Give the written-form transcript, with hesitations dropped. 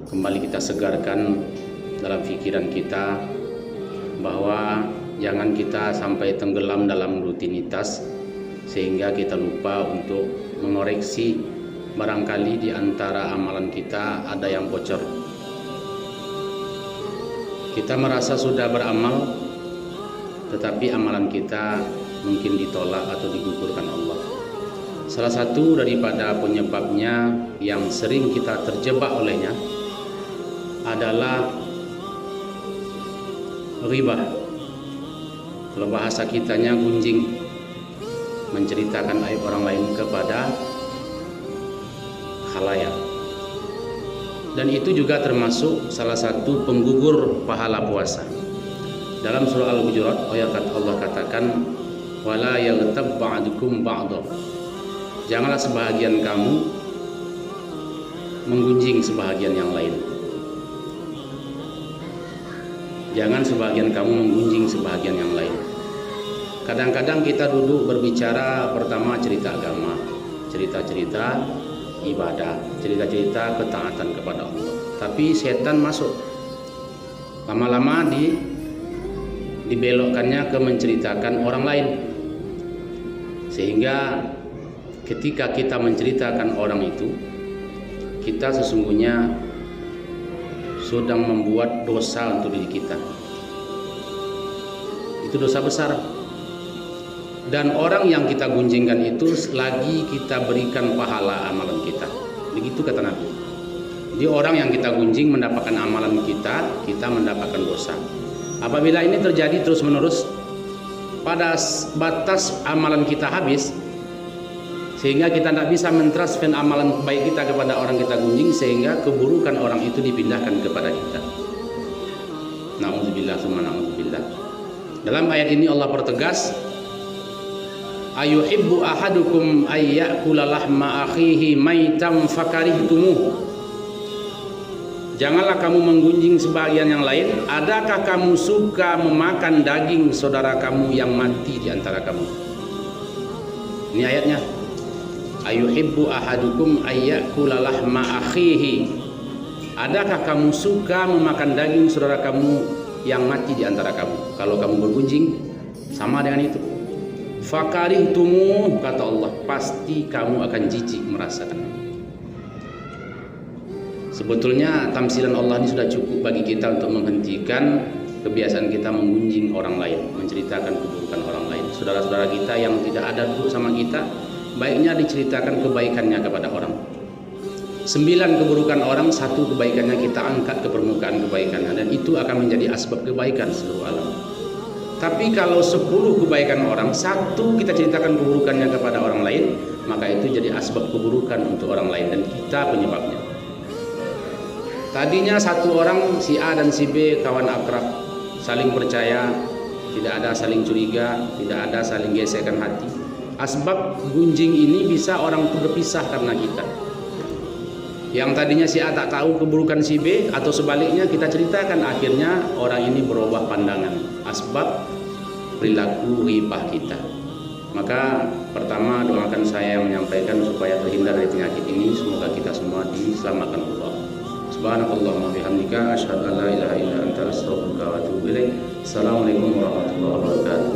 kembali kita segarkan dalam pikiran kita bahwa jangan kita sampai tenggelam dalam rutinitas sehingga kita lupa untuk mengoreksi barangkali di antara amalan kita ada yang bocor. Kita merasa sudah beramal tetapi amalan kita mungkin ditolak atau digugurkan Allah. Salah satu daripada penyebabnya yang sering kita terjebak olehnya adalah riba. Kalau bahasa kitanya gunjing, menceritakan aib orang lain kepada khalayak. Dan itu juga termasuk salah satu penggugur pahala puasa. Dalam surah Al-Hujurat Allah katakan, wala yaghtab ba'dukum ba'dha. Janganlah sebahagian kamu menggunjing sebahagian yang lain. Jangan sebahagian kamu menggunjing sebahagian yang lain. Kadang-kadang kita duduk berbicara pertama cerita agama, cerita-cerita ibadah, cerita-cerita ketaatan kepada Allah. Tapi setan masuk. Lama-lama dibelokkannya ke menceritakan orang lain. Sehingga ketika kita menceritakan orang itu, kita sesungguhnya sedang membuat dosa untuk diri kita. Itu dosa besar. Dan orang yang kita gunjingkan itu lagi kita berikan pahala amalan kita. Begitu kata Nabi. Jadi orang yang kita gunjing mendapatkan amalan kita, kita mendapatkan dosa. Apabila ini terjadi terus menerus, pada batas amalan kita habis, sehingga kita tidak bisa mentransfer amalan baik kita kepada orang kita gunjing, sehingga keburukan orang itu dipindahkan kepada kita. Na'udzubillah summa na'udzubillah. Dalam ayat ini Allah pertegas, ayuhibbu ahadukum ayyakula lahma akhihi maitam fakarihtumuh. Janganlah kamu menggunjing sebagian yang lain. Adakah kamu suka memakan daging saudara kamu yang mati di antara kamu? Ini ayatnya. Ayuhibbu ahadukum ayyakula lahma akhihi. Adakah kamu suka memakan daging saudara kamu yang mati di antara kamu? Kalau kamu bergunjing, sama dengan itu. Fakarihtumuh, kata Allah, pasti kamu akan jijik merasakan. Sebetulnya tamsilan Allah ini sudah cukup bagi kita untuk menghentikan kebiasaan kita menggunjing orang lain, menceritakan keburukan orang lain. Saudara-saudara kita yang tidak ada duduk sama kita, baiknya diceritakan kebaikannya kepada orang. 9 keburukan orang, 1 kebaikannya kita angkat ke permukaan kebaikannya, dan itu akan menjadi asbab kebaikan seluruh alam. Tapi kalau 10 kebaikan orang, 1 kita ceritakan keburukannya kepada orang lain, maka itu jadi asbab keburukan untuk orang lain, dan kita penyebabnya. Tadinya 1 orang, si A dan si B kawan akrab, saling percaya, tidak ada saling curiga, tidak ada saling gesekan hati. Asbab gunjing ini bisa orang berpisah karena kita. Yang tadinya si A tak tahu keburukan si B, atau sebaliknya kita ceritakan, akhirnya orang ini berubah pandangan. Asbab perilaku ribah kita. Maka pertama doakan saya yang menyampaikan supaya terhindar dari penyakit ini. Semoga kita semua diselamatkan Allah. Subhanakallahumma bihamdika asyhadu an la ilaha illa anta astaghfiruka wa atubu ilaik. Assalamualaikum warahmatullahi wabarakatuh.